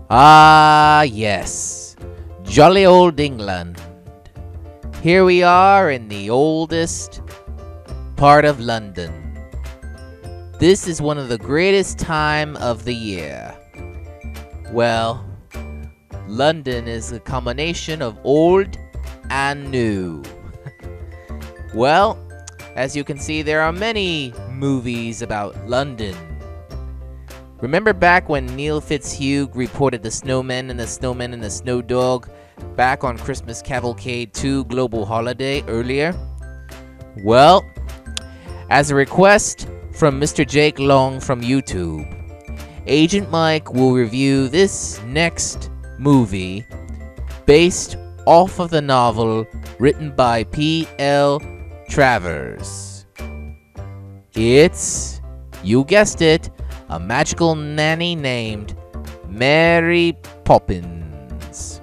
Ah, yes. Jolly old England. Here we are in the oldest part of London. This is one of the greatest time of the year. Well, London is a combination of old and new. Well, as you can see, there are many movies about London. Remember back when Neil Fitzhugh reported The Snowman and the Snowman and the Snow Dog back on Christmas Cavalcade 2 Global Holiday earlier? Well, as a request from MrJakeLong from YouTube, Agent Mike will review this next movie based off of the novel written by P.L. Travers. It's, you guessed it, a magical nanny named Mary Poppins.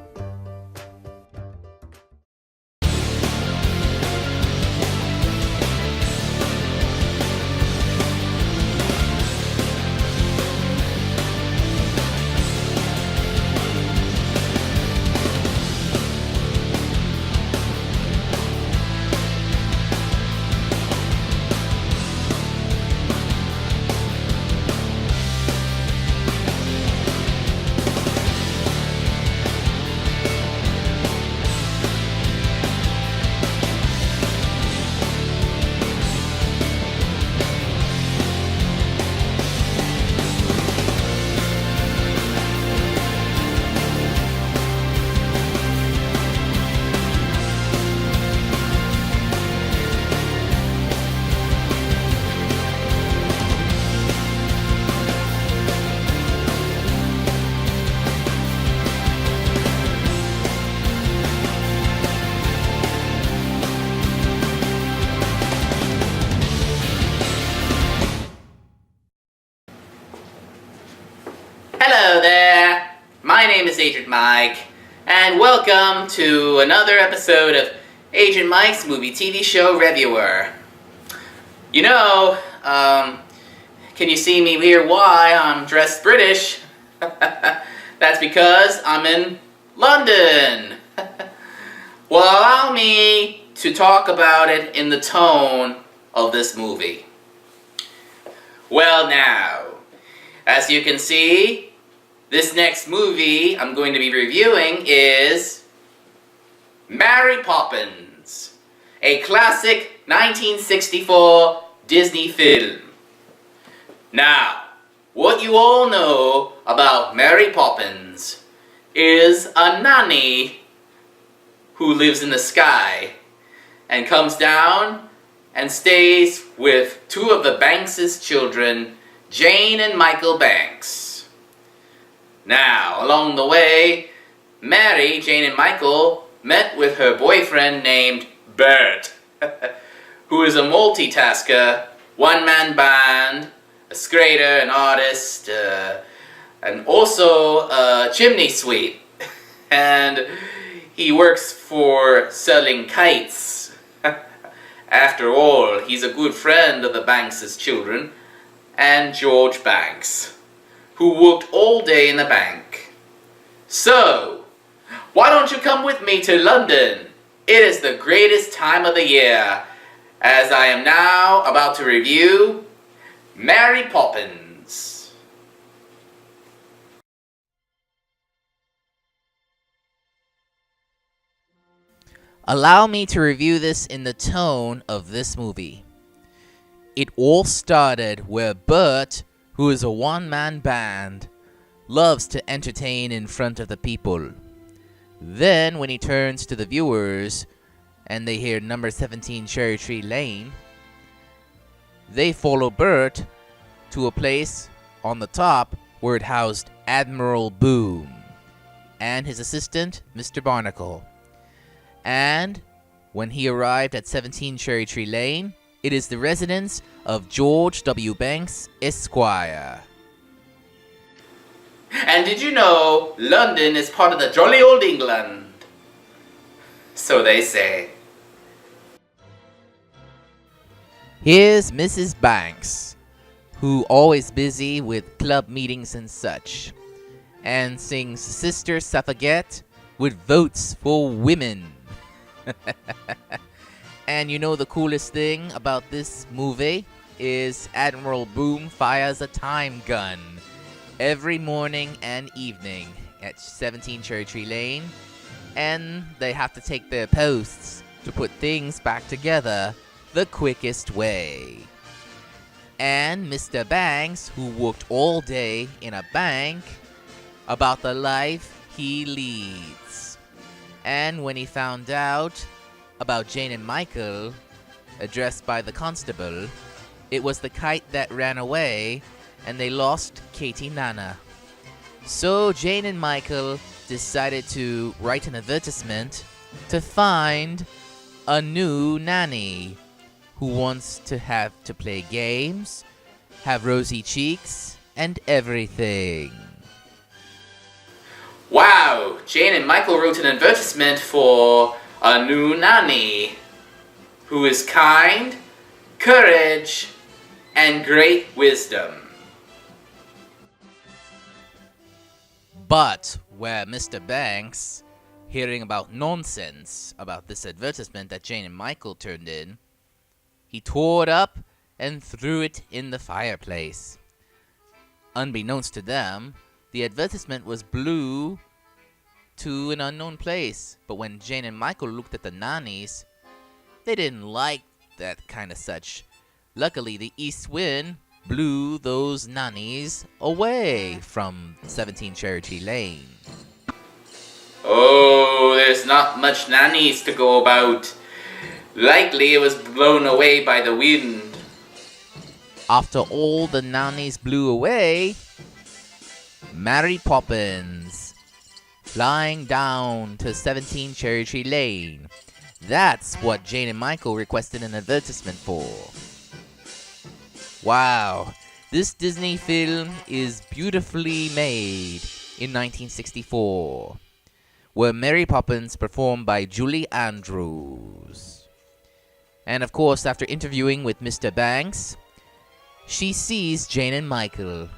Hello there, my name is Agent Mike, and welcome to another episode of Agent Mike's movie TV show Revewer. You know, can you see me here why I'm dressed British? That's because I'm in London. Well, allow me to talk about it in the tone of this movie. Well now, as you can see, this next movie I'm going to be reviewing is Mary Poppins, a classic 1964 Disney film. Now, what you all know about Mary Poppins is a nanny who lives in the sky and comes down and stays with two of the Banks' children, Jane and Michael Banks. Now, along the way, Mary, Jane, and Michael met with her boyfriend named Bert, who is a multitasker, one-man band, a skater, an artist, and also a chimney sweep. And he works for selling kites. After all, he's a good friend of the Banks' children and George Banks, who worked all day in the bank. So, why don't you come with me to London? It is the greatest time of the year, as I am now about to review Mary Poppins. Allow me to review this in the tone of this movie. It all started where Bert, who is a one-man band, loves to entertain in front of the people. Then, when he turns to the viewers and they hear number 17 Cherry Tree Lane, they follow Bert to a place on the top where it housed Admiral Boom and his assistant, Mr. Barnacle. And when he arrived at 17 Cherry Tree Lane, it is the residence of George W. Banks, Esquire. And did you know London is part of the jolly old England? So they say. Here's Mrs. Banks, who always busy with club meetings and such. and sings Sister Suffragette with votes for women. And you know the coolest thing about this movie is Admiral Boom fires a time gun every morning and evening at 17 Cherry Tree Lane, and they have to take their posts to put things back together the quickest way. And Mr. Banks, who worked all day in a bank, about the life he leads. And when he found out about Jane and Michael, addressed by the constable, it was the kite that ran away, and they lost Katie Nana. So Jane and Michael decided to write an advertisement to find a new nanny who wants to have to play games, have rosy cheeks, and everything. Wow, Jane and Michael wrote an advertisement for a new nanny who is kind, courage, and great wisdom. But where Mr. Banks, hearing about nonsense about this advertisement that Jane and Michael turned in, he tore it up and threw it in the fireplace. Unbeknownst to them, the advertisement was blue to an unknown place. But when Jane and Michael looked at the nannies, they didn't like that kind of such. Luckily, the east wind blew those nannies away from 17 Charity Lane. Oh, there's not much nannies to go about. Likely it was blown away by the wind. After all the nannies blew away, Mary Poppins, flying down to 17 Cherry Tree Lane. That's what Jane and Michael requested an advertisement for. Wow, this Disney film is beautifully made in 1964, where Mary Poppins performed by Julie Andrews. And of course, after interviewing with Mr. Banks, she sees Jane and Michael,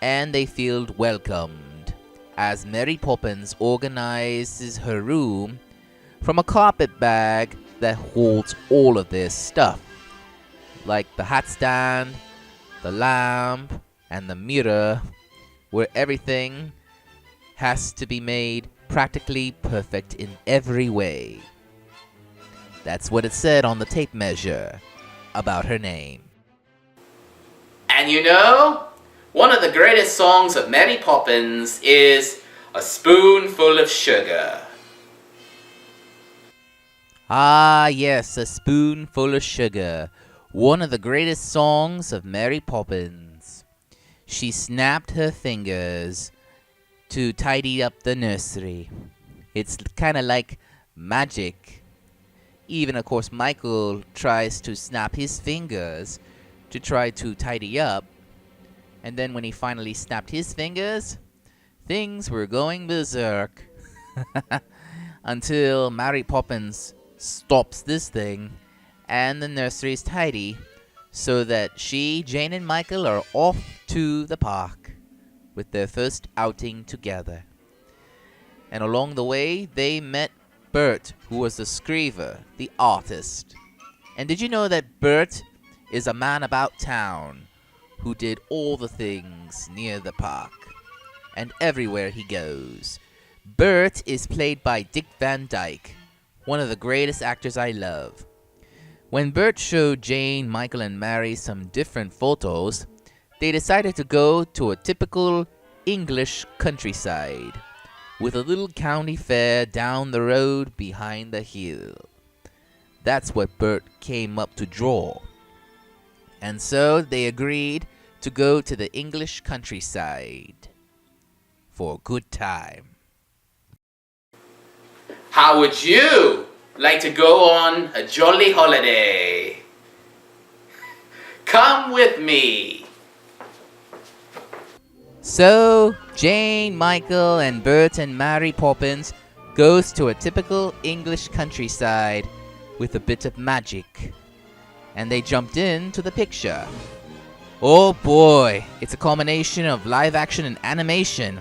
and they feel welcomed as Mary Poppins organizes her room from a carpet bag that holds all of their stuff, like the hat stand, the lamp, and the mirror, where everything has to be made practically perfect in every way. That's what it said on the tape measure about her name. And you know, one of the greatest songs of Mary Poppins is A Spoonful of Sugar. Ah, yes, A Spoonful of Sugar. One of the greatest songs of Mary Poppins. She snapped her fingers to tidy up the nursery. It's kind of like magic. Even, of course, Michael tries to snap his fingers to try to tidy up. And then when he finally snapped his fingers, things were going berserk. Until Mary Poppins stops this thing, and the nursery is tidy, so that she, Jane, and Michael are off to the park with their first outing together. And along the way, they met Bert, who was the scriver, the artist. And did you know that Bert is a man about town who did all the things near the park and everywhere he goes? Bert is played by Dick Van Dyke, one of the greatest actors I love. When Bert showed Jane, Michael, and Mary some different photos, they decided to go to a typical English countryside with a little county fair down the road behind the hill. That's what Bert came up to draw. And so they agreed to go to the English countryside for a good time. How would you like to go on a jolly holiday? Come with me. So, Jane, Michael, and Bert and Mary Poppins goes to a typical English countryside with a bit of magic. And they jumped into the picture. Oh boy, it's a combination of live action and animation.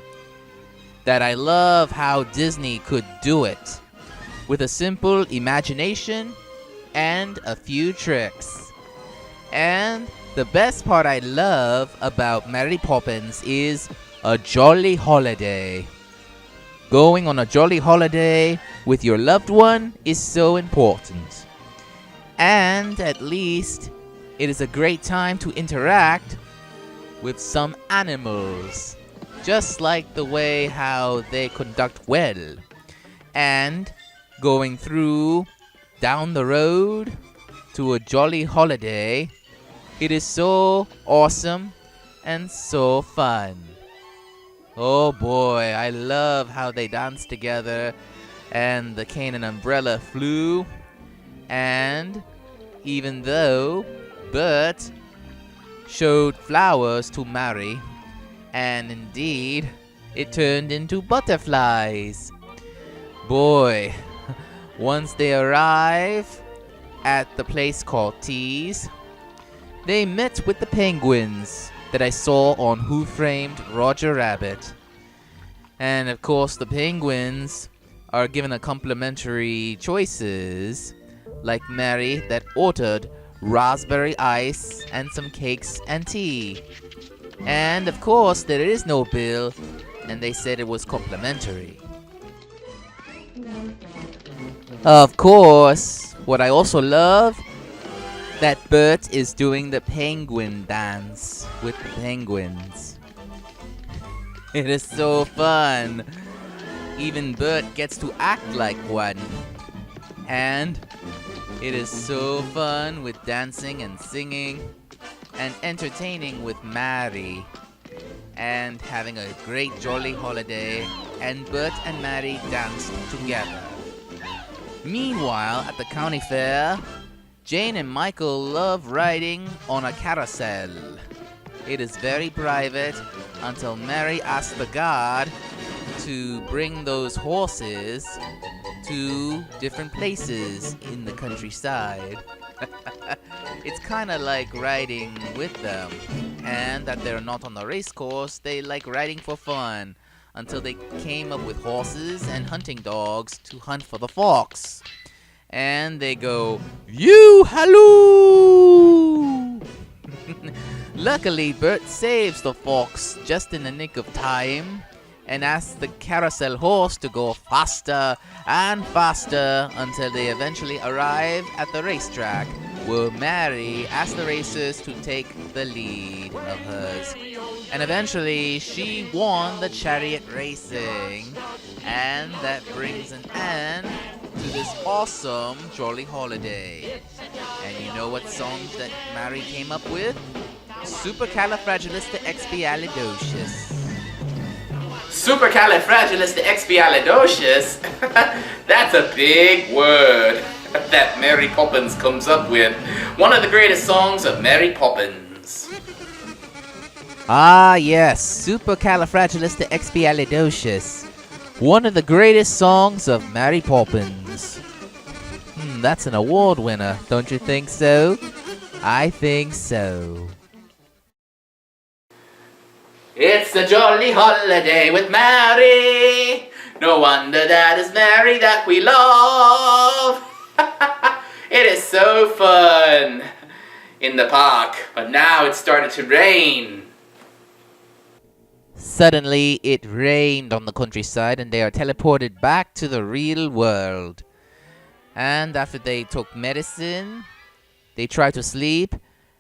that I love how Disney could do it with a simple imagination and a few tricks. And the best part I love about Mary Poppins is a jolly holiday. Going on a jolly holiday with your loved one is so important. And at least it is a great time to interact with some animals, just like the way how they conduct well. And going through down the road to a jolly holiday, it is so awesome and so fun. Oh boy, I love how they dance together and the cane and umbrella flew. And even though Bert showed flowers to Mary, and indeed it turned into butterflies. Boy, once they arrive at the place called Tease, they met with the penguins that I saw on Who Framed Roger Rabbit. And of course the penguins are given a complimentary choices, like Mary that ordered raspberry ice and some cakes and tea. And of course there is no bill, and they said it was complimentary. Of course, what I also love, that Bert is doing the penguin dance with the penguins. It is so fun. Even Bert gets to act like one. And it is so fun with dancing and singing and entertaining with Mary and having a great jolly holiday, and Bert and Mary danced together. Meanwhile, at the county fair, Jane and Michael love riding on a carousel. It is very private until Mary asks the guard to bring those horses to different places in the countryside. It's kind of like riding with them, and that they're not on the race course, they like riding for fun until they came up with horses and hunting dogs to hunt for the fox. And they go, "You halloo!" Luckily, Bert saves the fox just in the nick of time and asks the carousel horse to go faster and faster until they eventually arrive at the racetrack, where Mary asks the racers to take the lead of hers. And eventually she won the chariot racing, and that brings an end to this awesome jolly holiday. And you know what song that Mary came up with? Supercalifragilisticexpialidocious. Supercalifragilisticexpialidocious? That's a big word that Mary Poppins comes up with. One of the greatest songs of Mary Poppins. Ah yes, Supercalifragilisticexpialidocious. One of the greatest songs of Mary Poppins. That's an award winner, don't you think so? I think so. It's a jolly holiday with Mary. No wonder that is Mary that we love. It is so fun in the park, but now it's started to rain. Suddenly it rained on the countryside and they are teleported back to the real world. And after they took medicine, they tried to sleep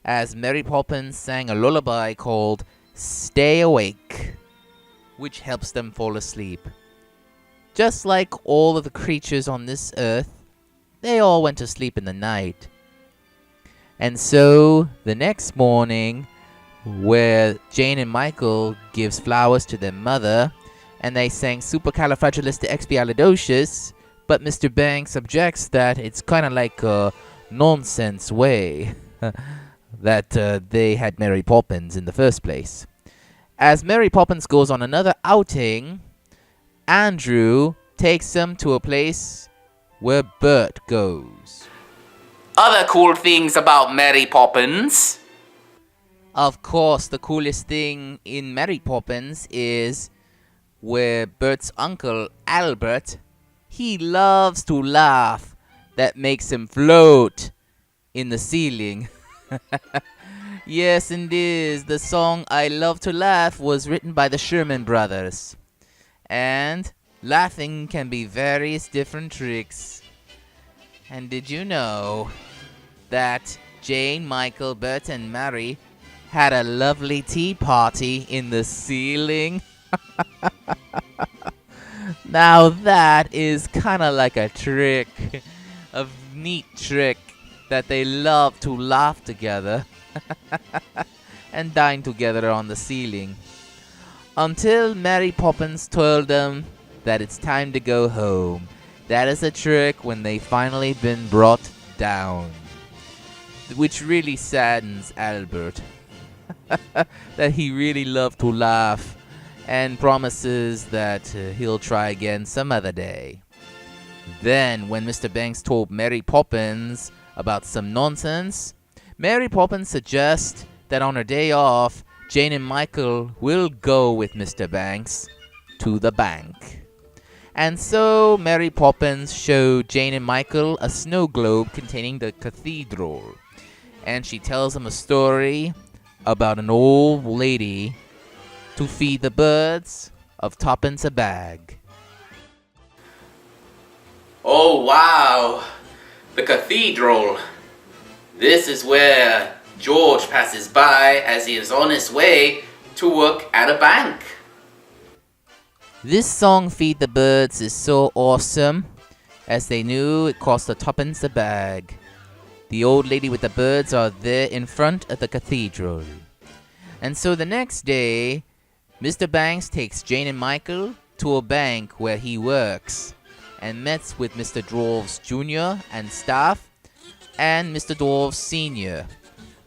as Mary Poppins sang a lullaby called Stay Awake, which helps them fall asleep. Just like all of the creatures on this earth, they all went to sleep in the night. And so the next morning, where Jane and Michael gives flowers to their mother, and they sang Supercalifragilisticexpialidocious, but Mr. Banks objects that it's kind of like a nonsense way that they had Mary Poppins in the first place. As Mary Poppins goes on another outing, Andrew takes them to a place where Bert goes. Other cool things about Mary Poppins. Of course, the coolest thing in Mary Poppins is where Bert's uncle Albert, he loves to laugh. That makes him float in the ceiling. Yes, indeed. The song I Love to Laugh was written by the Sherman Brothers. And laughing can be various different tricks. And did you know that Jane, Michael, Bert, and Mary had a lovely tea party in the ceiling? Now that is kind of like a trick. A neat trick that they love to laugh together and dine together on the ceiling. Until Mary Poppins told them that it's time to go home. That is a trick when they finally been brought down. Which really saddens Albert. That he really loved to laugh and promises that he'll try again some other day. Then, when Mr. Banks told Mary Poppins about some nonsense, Mary Poppins suggests that on her day off, Jane and Michael will go with Mr. Banks to the bank. And so Mary Poppins showed Jane and Michael a snow globe containing the cathedral. And she tells them a story about an old lady to feed the birds of tuppence a bag. Oh wow! The cathedral! This is where George passes by as he is on his way to work at a bank. This song, Feed the Birds, is so awesome, as they knew it cost a tuppence a bag. The old lady with the birds are there in front of the cathedral. And so the next day, Mr. Banks takes Jane and Michael to a bank where he works, and meets with Mr. Dwarves Jr. and staff, and Mr. Dwarves Sr.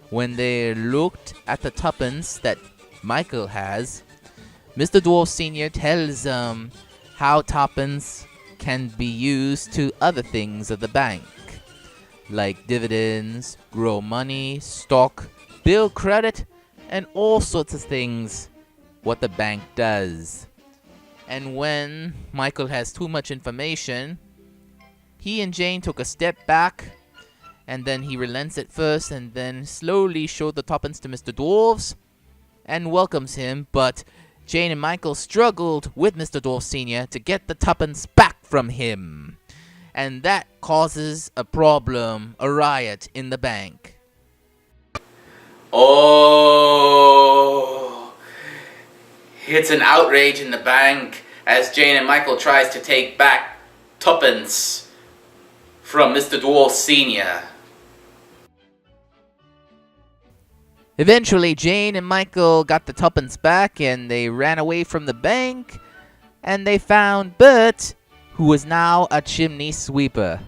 When they looked at the tuppence that Michael has, Mr. Dwarf Sr. tells them how tuppence can be used to other things of the bank, like dividends, grow money, stock, build credit, and all sorts of things what the bank does. And when Michael has too much information, he and Jane took a step back, and then he relents at first, and then slowly showed the tuppence to Mr. Dwarves, and welcomes him, but Jane and Michael struggled with Mr. Dwarf Sr. to get the tuppence back from him. And that causes a problem, a riot in the bank. Oh, it's an outrage in the bank as Jane and Michael tries to take back tuppence from Mr. Dwarf Sr. Eventually, Jane and Michael got the tuppence back, and they ran away from the bank, and they found Bert, who was now a chimney sweeper.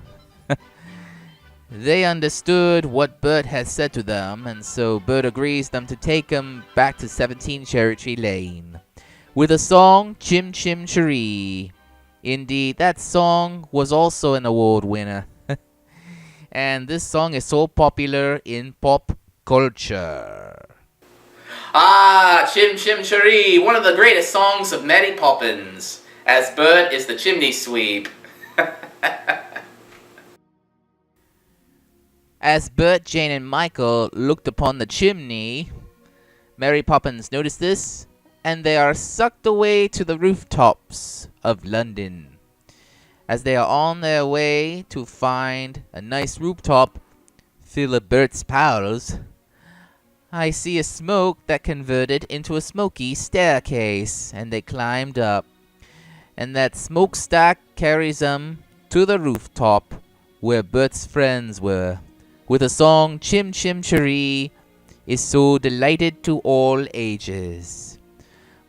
They understood what Bert had said to them, and so Bert agrees them to take him back to 17 Cherry Lane with the song Chim Chim Cheree. Indeed, that song was also an award winner. And this song is so popular in pop culture. Ah, Chim Chim Cheree, one of the greatest songs of Mary Poppins, as Bert is the chimney sweep. As Bert, Jane, and Michael looked upon the chimney, Mary Poppins noticed this, and they are sucked away to the rooftops of London. As they are on their way to find a nice rooftop full of Bert's pals, I see a smoke that converted into a smoky staircase, and they climbed up. And that smokestack carries them to the rooftop where Bert's friends were, with the song Chim Chim Cheree is so delighted to all ages.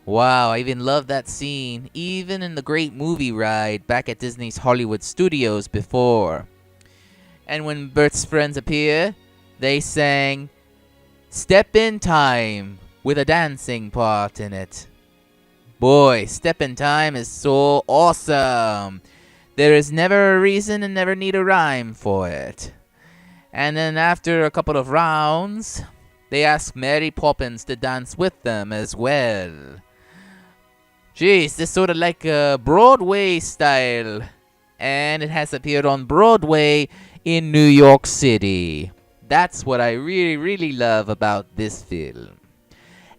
Wow, I even love that scene, even in the great movie ride back at Disney's Hollywood Studios before. And when Bert's friends appear, they sang Step in Time with a dancing part in it. Boy, Step in Time is so awesome. There is never a reason and never need a rhyme for it. And then after a couple of rounds, they ask Mary Poppins to dance with them as well. Jeez, this sort of like a Broadway style. And it has appeared on Broadway in New York City. That's what I really, really love about this film.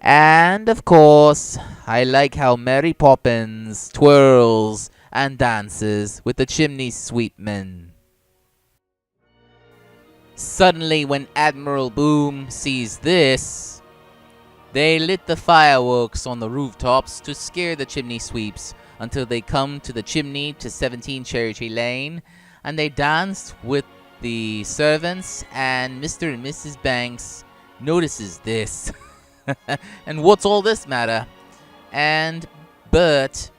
And of course, I like how Mary Poppins twirls and dances with the Chimney Sweepman. Suddenly, when Admiral Boom sees this, they lit the fireworks on the rooftops to scare the chimney sweeps until they come to the chimney to 17 Cherry Tree Lane, and they dance with the servants, and Mr. and Mrs. Banks notices this. And what's all this matter? And Bert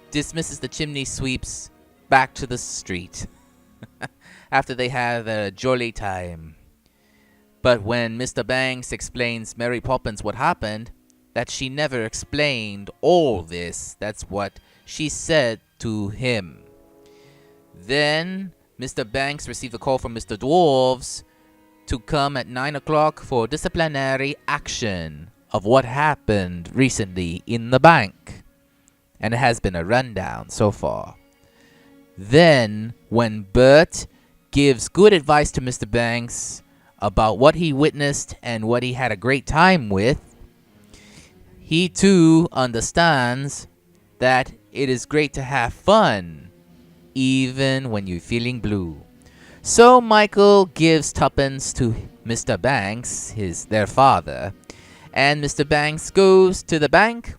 dismisses the chimney sweeps back to the street after they have a jolly time. But when Mr. Banks explains Mary Poppins what happened, that she never explained all this. That's what she said to him. Then Mr. Banks received a call from Mr. Dwarves to come at 9 o'clock for disciplinary action of what happened recently in the bank. And it has been a rundown so far. Then, when Bert gives good advice to Mr. Banks about what he witnessed and what he had a great time with, he too understands that it is great to have fun, even when you're feeling blue. So Michael gives tuppence to Mr. Banks, their father, and Mr. Banks goes to the bank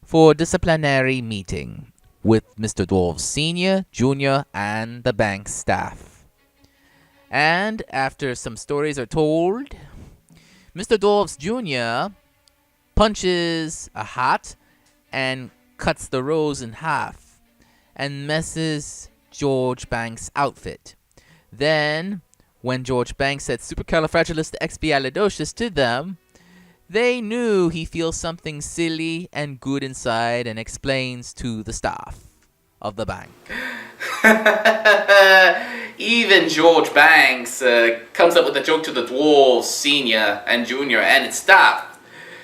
for disciplinary meeting with Mr. Dwarves Sr., Jr., and the bank staff. And after some stories are told, Mr. Dwarves Jr. punches a hat and cuts the rose in half and messes George Banks' outfit. Then, when George Banks said supercalifragilisticexpialidocious to them, they knew he feels something silly and good inside and explains to the staff of the bank. Even George Banks comes up with a joke to the Dwarves Senior and Junior and its staff.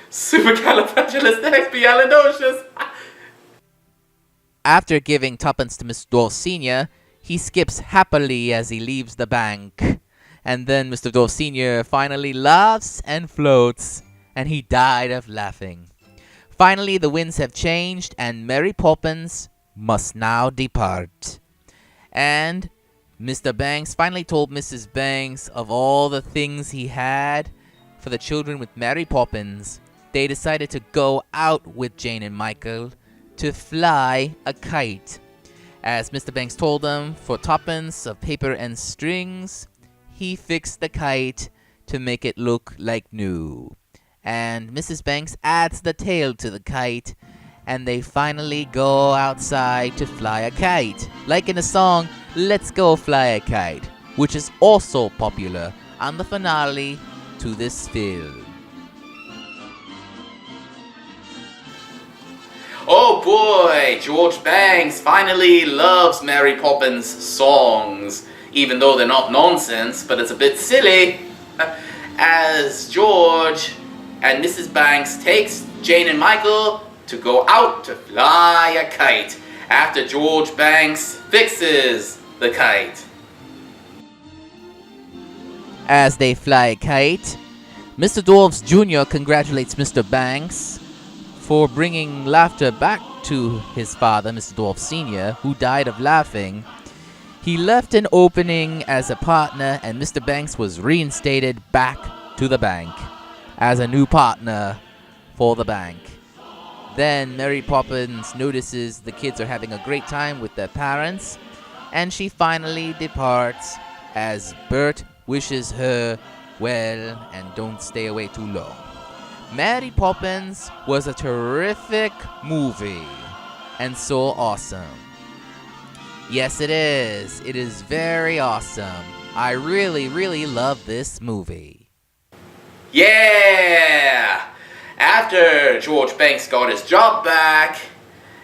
Supercalifragilisticexpialidocious. After giving tuppence to Mr. Dwarves Sr., he skips happily as he leaves the bank. And then Mr. Dwarves Sr. finally laughs and floats, and he died of laughing. Finally, the winds have changed, and Mary Poppins must now depart. And Mr. Banks finally told Mrs. Banks of all the things he had for the children with Mary Poppins. They decided to go out with Jane and Michael to fly a kite. As Mr. Banks told them, for tuppence of paper and strings, he fixed the kite to make it look like new. And Mrs. Banks adds the tail to the kite, and they finally go outside to fly a kite, like in the song Let's Go Fly a Kite, which is also popular on the finale to this film. Oh boy, George Banks finally loves Mary Poppins songs, even though they're not nonsense, but it's a bit silly. As George and Mrs. Banks takes Jane and Michael to go out to fly a kite after George Banks fixes the kite. As they fly a kite, Mr. Dwarves Jr. congratulates Mr. Banks for bringing laughter back to his father, Mr. Dwarves Sr., who died of laughing. He left an opening as a partner, and Mr. Banks was reinstated back to the bank as a new partner for the bank. Then Mary Poppins notices the kids are having a great time with their parents, and she finally departs as Bert wishes her well and don't stay away too long. Mary Poppins was a terrific movie and so awesome. Yes, it is. It is very awesome. I really, really love this movie. Yeah! After George Banks got his job back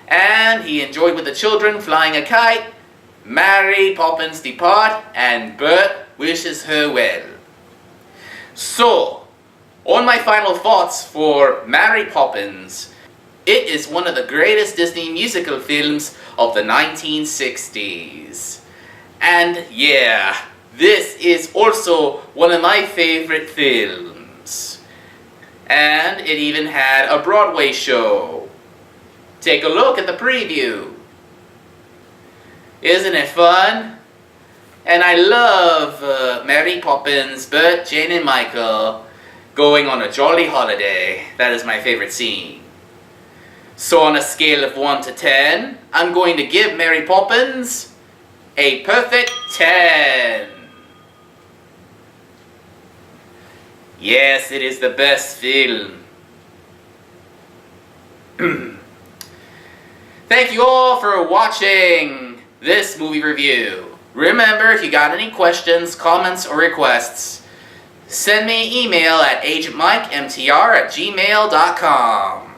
and he enjoyed with the children flying a kite, Mary Poppins depart and Bert wishes her well. So, on my final thoughts for Mary Poppins, It is one of the greatest Disney musical films of the 1960s. And yeah, this is also one of my favorite films. And it even had a Broadway show. Take a look at the preview. Isn't it fun? And I love Mary Poppins, Bert, Jane, and Michael going on a jolly holiday. That is my favorite scene. So on a scale of 1 to 10, I'm going to give Mary Poppins a perfect 10. Yes, it is the best film. Thank you all for watching this movie review. Remember, if you got any questions, comments, or requests, send me an email at agentmikemtr@gmail.com.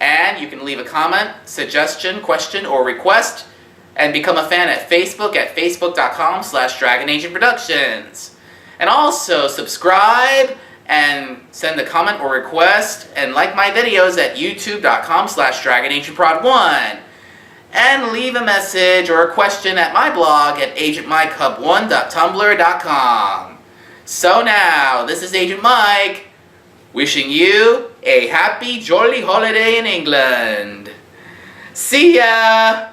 And you can leave a comment, suggestion, question, or request, and become a fan at facebook.com/DragonAgentProductions. And also subscribe and send a comment or request and like my videos at youtube.com/DragonAgentProd1. And leave a message or a question at my blog at agentmikehub1.tumblr.com. So now, this is Agent Mike, wishing you a happy, jolly holiday in England. See ya!